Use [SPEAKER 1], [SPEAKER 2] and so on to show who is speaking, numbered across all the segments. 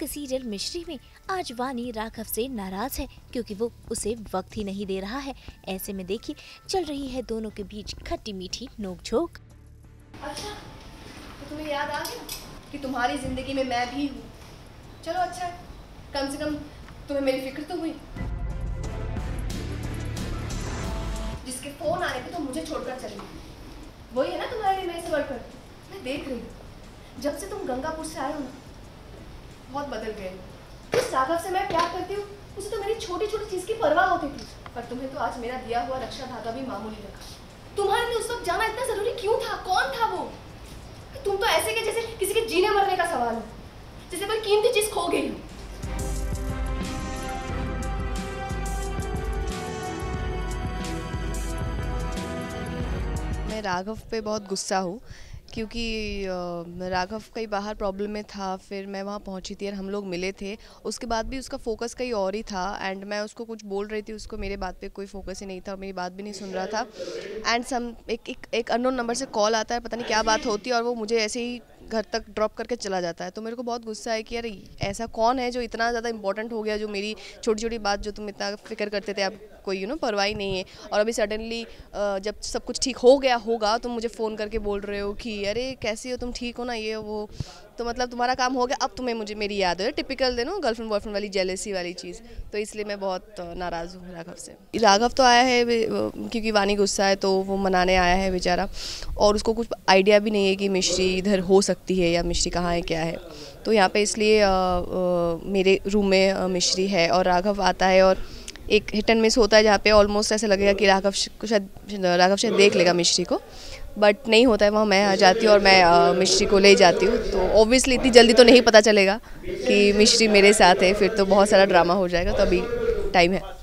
[SPEAKER 1] के सीरियल मिश्री में आज वानी राघव से नाराज है क्योंकि वो उसे वक्त ही नहीं दे रहा है। ऐसे में देखिए चल रही है दोनों के बीच खट्टी मीठी नोक-झोंक।
[SPEAKER 2] अच्छा, तो तुम्हें याद आ गया कि तुम्हारी जिंदगी में मैं भी हूँ। चलो अच्छा है, कम से कम तुम्हें मेरी फिक्र तो हुई। जिसके फोन आने पे तो मुझे छोड़कर चली गई, वही है ना तुम्हारे लिए मेरे वर्कर। मैं देख रही हूँ, जब से तुम गंगापुर से आए हो ना, बहुत बदल गए। जिस राघव से मैं प्यार करती हूँ उसे तो मेरी छोटी छोटी चीज की परवाह होती थी, पर तुम्हें तो आज मेरा दिया हुआ रक्षा धागा भी मामूली लगा। तुम्हारे लिए उस वक्त जाना इतना जरूरी क्यों था? कौन था वो? तुम तो ऐसे के जैसे किसी के जीने मरने का सवाल हो, जैसे कोई कीमती चीज खो गई हो।
[SPEAKER 3] मैं राघव पे बहुत गुस्सा हूँ क्योंकि राघव कहीं बाहर प्रॉब्लम में था, फिर मैं वहाँ पहुँची थी और हम लोग मिले थे। उसके बाद भी उसका फोकस कहीं और ही था एंड मैं उसको कुछ बोल रही थी, उसको मेरे बात पे कोई फोकस ही नहीं था और मेरी बात भी नहीं सुन रहा था। एंड एक अननोन नंबर से कॉल आता है, पता नहीं क्या बात होती है और वो मुझे ऐसे ही घर तक ड्रॉप करके चला जाता है। तो मेरे को बहुत गुस्सा है कि यार ऐसा कौन है जो इतना ज़्यादा इंपॉर्टेंट हो गया, जो मेरी छोटी छोटी बात जो तुम इतना फिक्र करते थे, अब कोई परवाह ही नहीं है। और अभी सडनली जब सब कुछ ठीक हो गया होगा तुम मुझे फ़ोन करके बोल रहे हो कि अरे कैसी हो तुम, ठीक हो ना, ये वो। तो मतलब तुम्हारा काम हो गया, अब तुम्हें मुझे मेरी याद है। टिपिकल गर्लफ्रेंड बॉयफ्रेंड वाली जेलेसी वाली चीज़। तो इसलिए मैं बहुत नाराज़ हूँ राघव से। राघव तो आया है क्योंकि वानी गुस्सा है तो वो मनाने आया है बेचारा, और उसको कुछ आइडिया भी नहीं है कि मिश्री इधर हो सकती है या मिश्री कहाँ है क्या है। तो यहाँ पे इसलिए मेरे रूम में मिश्री है और राघव आता है और एक हिट एंड मिस होता है जहाँ पे ऑलमोस्ट ऐसा लगेगा कि राघव शायद देख लेगा मिश्री को, बट नहीं होता है। वहाँ मैं आ जाती हूँ और मैं मिश्री को ले जाती हूँ। तो ऑब्वियसली इतनी जल्दी तो नहीं पता चलेगा कि मिश्री मेरे साथ है, फिर तो बहुत सारा ड्रामा हो जाएगा। तो अभी टाइम है।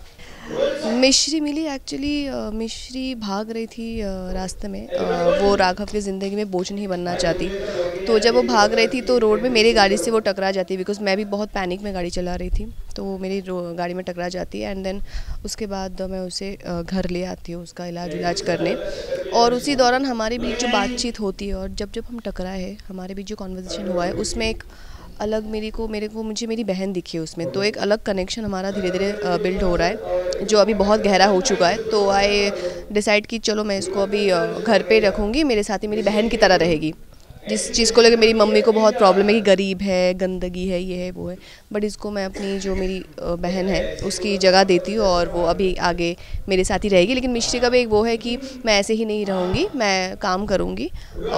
[SPEAKER 3] मिश्री मिली एक्चुअली, मिश्री भाग रही थी रास्ते में। वो राघव की ज़िंदगी में बोझ नहीं बनना चाहती। तो जब वो भाग रही थी तो रोड में मेरी गाड़ी से वो टकरा जाती, बिकॉज़ मैं भी बहुत पैनिक में गाड़ी चला रही थी। तो वो मेरी गाड़ी में टकरा जाती है एंड देन उसके बाद मैं उसे घर ले आती हूँ उसका इलाज करने। और उसी दौरान हमारे बीच जो बातचीत होती है और जब हम टकराए हैं, हमारे बीच जो कॉन्वर्सेशन हुआ है उसमें एक अलग मुझे मेरी बहन दिखी है उसमें। तो एक अलग कनेक्शन हमारा धीरे धीरे बिल्ड हो रहा है जो अभी बहुत गहरा हो चुका है। तो आई डिसाइड कि चलो मैं इसको अभी घर पे रखूँगी, मेरे साथ ही मेरी बहन की तरह रहेगी। जिस चीज़ को लेकर मेरी मम्मी को बहुत प्रॉब्लम है कि गरीब है, गंदगी है, ये है वो है, बट इसको मैं अपनी जो मेरी बहन है उसकी जगह देती हूँ और वो अभी आगे मेरे साथ ही रहेगी। लेकिन मिश्री का भी एक वो है कि मैं ऐसे ही नहीं रहूँगी, मैं काम करूँगी,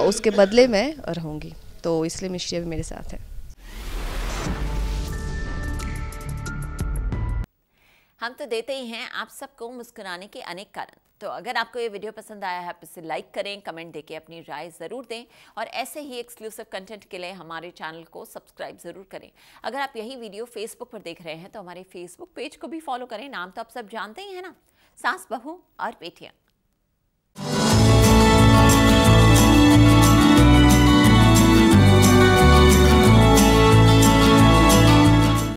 [SPEAKER 3] उसके बदले मैं रहूँगी। तो इसलिए मिश्री अभी मेरे साथ है।
[SPEAKER 4] हम तो देते ही हैं आप सबको मुस्कुराने के अनेक कारण। तो अगर आपको ये वीडियो पसंद आया है तो इसे लाइक करें, कमेंट देके अपनी राय ज़रूर दें और ऐसे ही एक्सक्लूसिव कंटेंट के लिए हमारे चैनल को सब्सक्राइब ज़रूर करें। अगर आप यही वीडियो फेसबुक पर देख रहे हैं तो हमारे फेसबुक पेज को भी फॉलो करें। नाम तो आप सब जानते ही हैं ना, सास बहू और बेटियाँ।